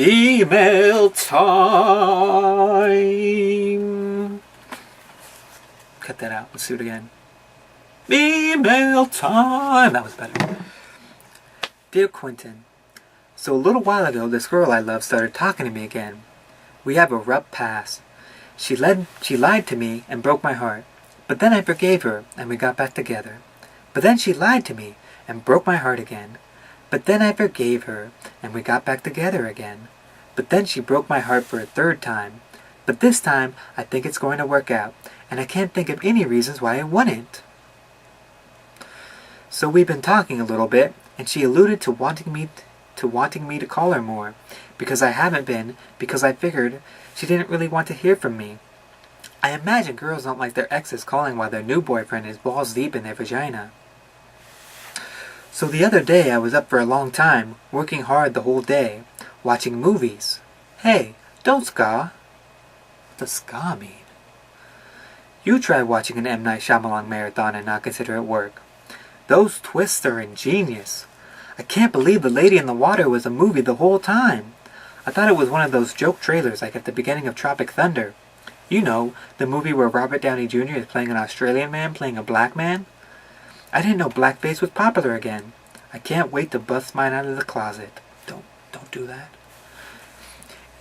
Email time. Cut that out. Let's do it again. Email time. That was better. Dear Quentin, so a little while ago, this girl I love started talking to me again. We have a rough past. She lied to me and broke my heart. But then I forgave her and we got back together. But then she lied to me and broke my heart again. But then I forgave her and we got back together again. But then she broke my heart for a third time. But this time I think it's going to work out, and I can't think of any reasons why it wouldn't. So we've been talking a little bit, and she alluded to wanting me to call her more, because I haven't been, because I figured she didn't really want to hear from me. I imagine girls don't like their exes calling while their new boyfriend is balls deep in their vagina. So the other day I was up for a long time, working hard the whole day, watching movies. Hey, don't ska. What does ska mean? You try watching an M. Night Shyamalan marathon and not consider it work. Those twists are ingenious. I can't believe The Lady in the Water was a movie the whole time. I thought it was one of those joke trailers like at the beginning of Tropic Thunder. You know, the movie where Robert Downey Jr. is playing an Australian man playing a black man. I didn't know blackface was popular again. I can't wait to bust mine out of the closet. Don't do that.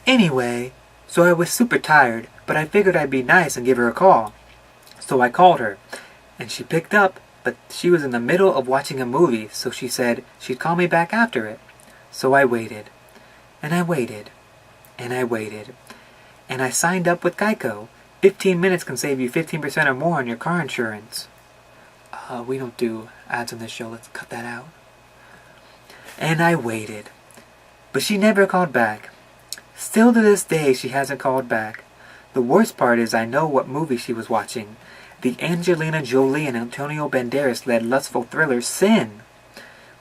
Anyway, so I was super tired, but I figured I'd be nice and give her a call. So I called her, and she picked up, but she was in the middle of watching a movie, so she said she'd call me back after it. So I waited, and I waited, and I waited, and I signed up with Geico. 15 minutes can save you 15% or more on your car insurance. We don't do ads on this show, let's cut that out. And I waited, but she never called back. Still to this day, she hasn't called back. The worst part is I know what movie she was watching. The Angelina Jolie and Antonio Banderas-led lustful thriller Sin,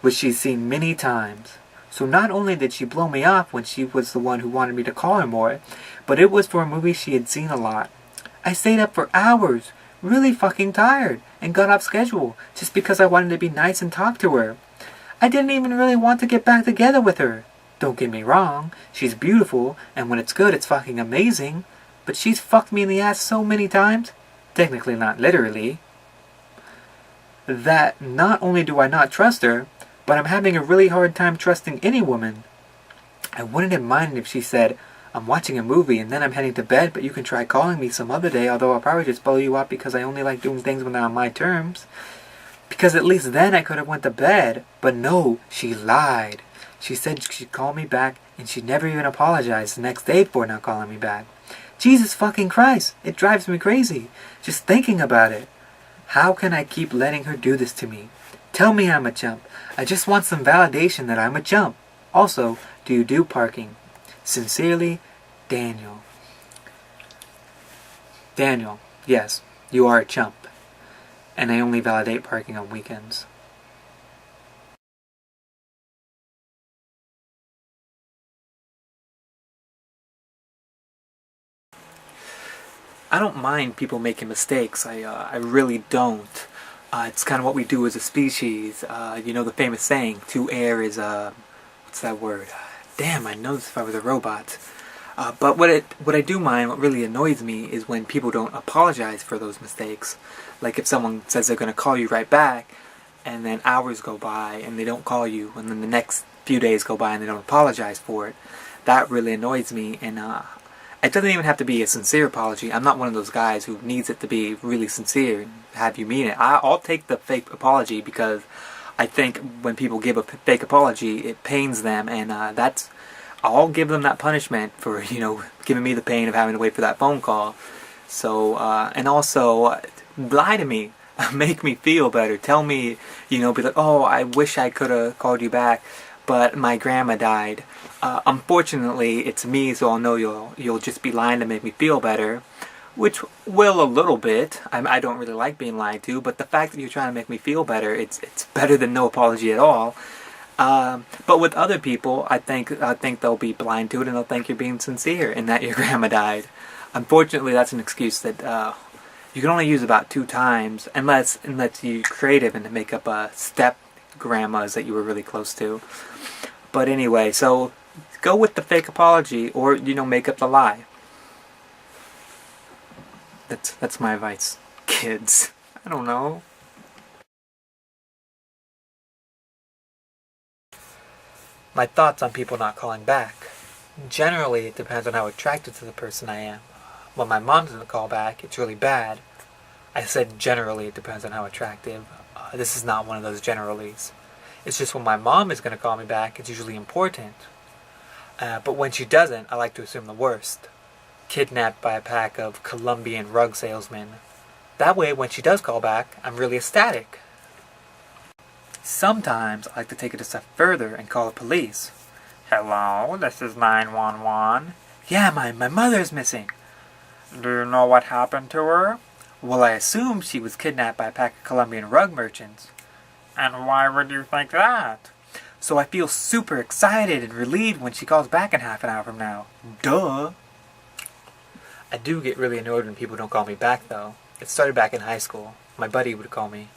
which she's seen many times. So not only did she blow me off when she was the one who wanted me to call her more, but it was for a movie she had seen a lot. I stayed up for hours, really fucking tired, and got off schedule just because I wanted to be nice and talk to her. I didn't even really want to get back together with her. Don't get me wrong, she's beautiful, and when it's good, it's fucking amazing. But she's fucked me in the ass so many times, technically not literally, that not only do I not trust her, but I'm having a really hard time trusting any woman. I wouldn't have minded if she said, I'm watching a movie and then I'm heading to bed, but you can try calling me some other day, although I'll probably just blow you up because I only like doing things when they're on my terms. Because at least then I could have went to bed. But no, she lied. She said she'd call me back, and she never even apologized the next day for not calling me back. Jesus fucking Christ, it drives me crazy, just thinking about it. How can I keep letting her do this to me? Tell me I'm a chump. I just want some validation that I'm a chump. Also, do you do parking? Sincerely, Daniel. Daniel, yes, you are a chump. And I only validate parking on weekends. I don't mind people making mistakes. I really don't. It's kind of what we do as a species. You know the famous saying, to err is, what's that word? Damn, I know this if I was a robot. But what I do mind, what really annoys me, is when people don't apologize for those mistakes. Like if someone says they're going to call you right back, and then hours go by and they don't call you, and then the next few days go by and they don't apologize for it. That really annoys me, and it doesn't even have to be a sincere apology. I'm not one of those guys who needs it to be really sincere and have you mean it. I'll take the fake apology because I think when people give a fake apology, it pains them, and I'll give them that punishment for, giving me the pain of having to wait for that phone call. So, and also, lie to me. Make me feel better. Tell me, be like, oh, I wish I could have called you back, but my grandma died. Unfortunately, it's me, so I'll know you'll just be lying to make me feel better, which will a little bit. I don't really like being lied to, but the fact that you're trying to make me feel better, it's better than no apology at all. But with other people, I think they'll be blind to it and they'll think you're being sincere and that your grandma died. Unfortunately, that's an excuse that you can only use about 2 times, unless you're creative and to make up step grandmas that you were really close to. But anyway, so Go with the fake apology, or, make up the lie. That's my advice. Kids. I don't know. My thoughts on people not calling back. Generally, it depends on how attracted to the person I am. When my mom doesn't call back, it's really bad. I said generally it depends on how attractive. This is not one of those generalies. It's just when my mom is going to call me back, it's usually important. But when she doesn't, I like to assume the worst. Kidnapped by a pack of Colombian rug salesmen. That way, when she does call back, I'm really ecstatic. Sometimes I like to take it a step further and call the police. Hello, this is 911. Yeah, my mother's missing. Do you know what happened to her? Well, I assume she was kidnapped by a pack of Colombian rug merchants. And why would you think that? So I feel super excited and relieved when she calls back in half an hour from now. Duh! I do get really annoyed when people don't call me back, though. It started back in high school. My buddy would call me.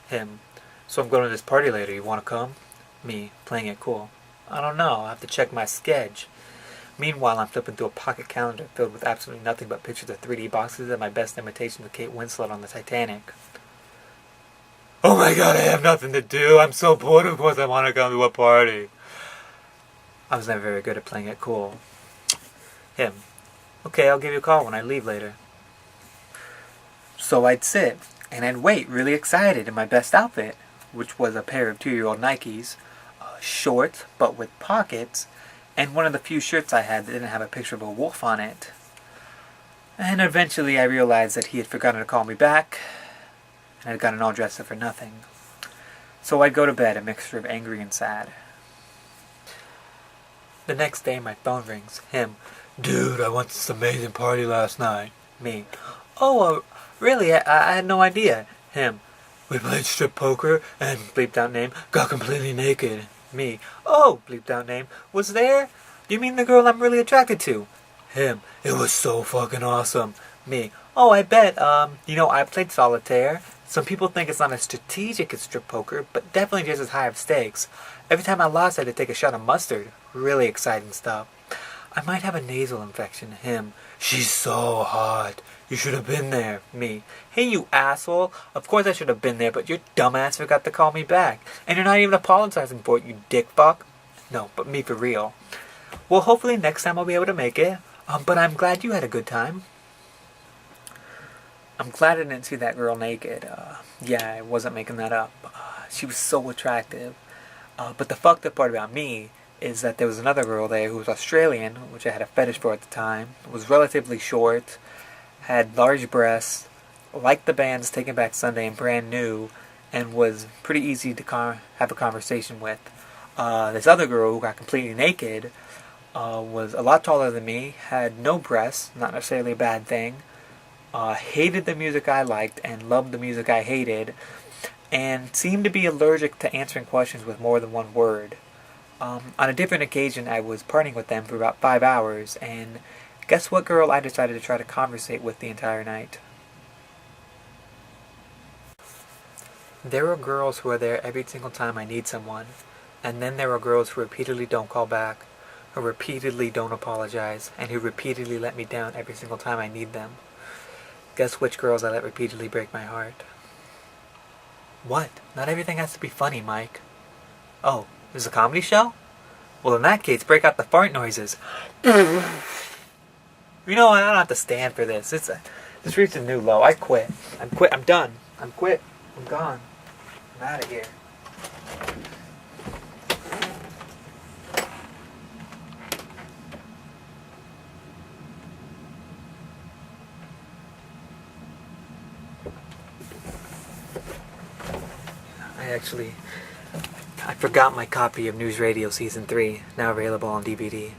Him. So I'm going to this party later. You want to come? Me. Playing it cool. I don't know. I'll have to check my sketch. Meanwhile, I'm flipping through a pocket calendar filled with absolutely nothing but pictures of 3D boxes and my best imitation of Kate Winslet on the Titanic. Oh my god, I have nothing to do. I'm so bored. Of course I want to come to a party. I was never very good at playing it cool. Him. Okay, I'll give you a call when I leave later. So I'd sit, and I'd wait really excited in my best outfit, which was a pair of 2-year-old Nikes, short, but with pockets, and one of the few shirts I had that didn't have a picture of a wolf on it. And eventually I realized that he had forgotten to call me back, and I'd gotten all dressed up for nothing. So I'd go to bed a mixture of angry and sad. The next day my phone rings. Him. Dude, I went to this amazing party last night. Me. Oh, really? I had no idea. Him. We played strip poker and, bleeped out name, got completely naked. Me. Oh, bleeped out name, was there? You mean the girl I'm really attracted to? Him. It was so fucking awesome. Me. Oh, I bet. I played solitaire. Some people think it's not as strategic as strip poker, but definitely just as high of stakes. Every time I lost, I had to take a shot of mustard. Really exciting stuff. I might have a nasal infection. Him. She's so hot. You should have been there. Me. Hey, you asshole. Of course I should have been there, but your dumbass forgot to call me back. And you're not even apologizing for it, you dick fuck. No, but me for real. Well, hopefully next time I'll be able to make it. But I'm glad you had a good time. I'm glad I didn't see that girl naked. Yeah, I wasn't making that up. She was so attractive. But the fucked up part about me is that there was another girl there who was Australian, which I had a fetish for at the time, was relatively short, had large breasts, liked the bands Taking Back Sunday and Brand New, and was pretty easy to have a conversation with. This other girl who got completely naked was a lot taller than me, had no breasts, not necessarily a bad thing, hated the music I liked and loved the music I hated, and seemed to be allergic to answering questions with more than one word. On a different occasion, I was partying with them for about 5 hours, and guess what girl I decided to try to conversate with the entire night? There are girls who are there every single time I need someone, and then there are girls who repeatedly don't call back, who repeatedly don't apologize, and who repeatedly let me down every single time I need them. Guess which girls I let repeatedly break my heart? What? Not everything has to be funny, Mike. Oh, this is a comedy show? Well, in that case, break out the fart noises. You know what? I don't have to stand for this. This reached a new low. I quit. I'm done. I'm quit. I'm gone. I'm out of here. I forgot my copy of News Radio Season 3, now available on DVD.